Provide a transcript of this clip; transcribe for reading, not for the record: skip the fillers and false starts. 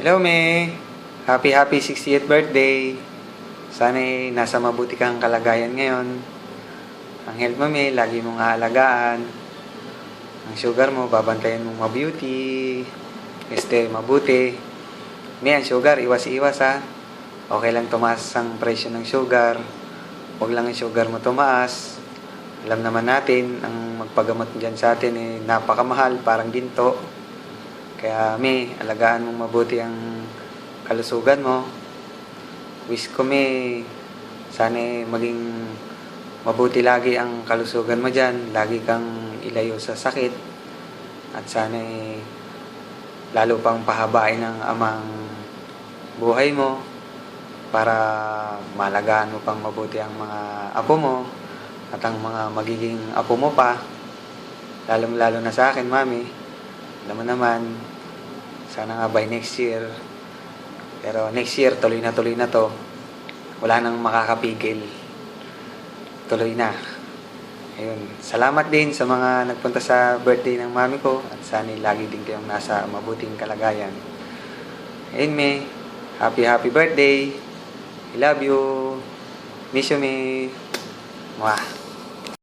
Hello, May. Happy 60th birthday. Sana'y nasa mabuti kang kalagayan ngayon. Ang health mo, May, lagi mong aalagaan. Ang sugar mo, babantayan mong mabuti. Mabuti. May, ang sugar, iwas-iwas ha. Okay lang tumaas ang presyo ng sugar. Huwag lang ang sugar mo tumaas. Alam naman natin, ang magpagamot dyan sa atin napakamahal, parang ginto. Kaya, May, alagaan mong mabuti ang kalusugan mo. Wish ko, May, sana maging mabuti lagi ang kalusugan mo dyan. Lagi kang ilayo sa sakit. At sana lalo pang pahabain ang amang buhay mo para malagaan mo pang mabuti ang mga apo mo at ang mga magiging apo mo pa. Lalong-lalo na sa akin, Mami. Alam mo naman, sana nga by next year. Pero next year, tuloy na to. Wala nang makakapigil. Tuloy na. Ayun. Salamat din sa mga nagpunta sa birthday ng mami ko. At sana lagi din kayong nasa mabuting kalagayan. Ayun, May. Happy birthday. I love you. Miss you, May. Mwah.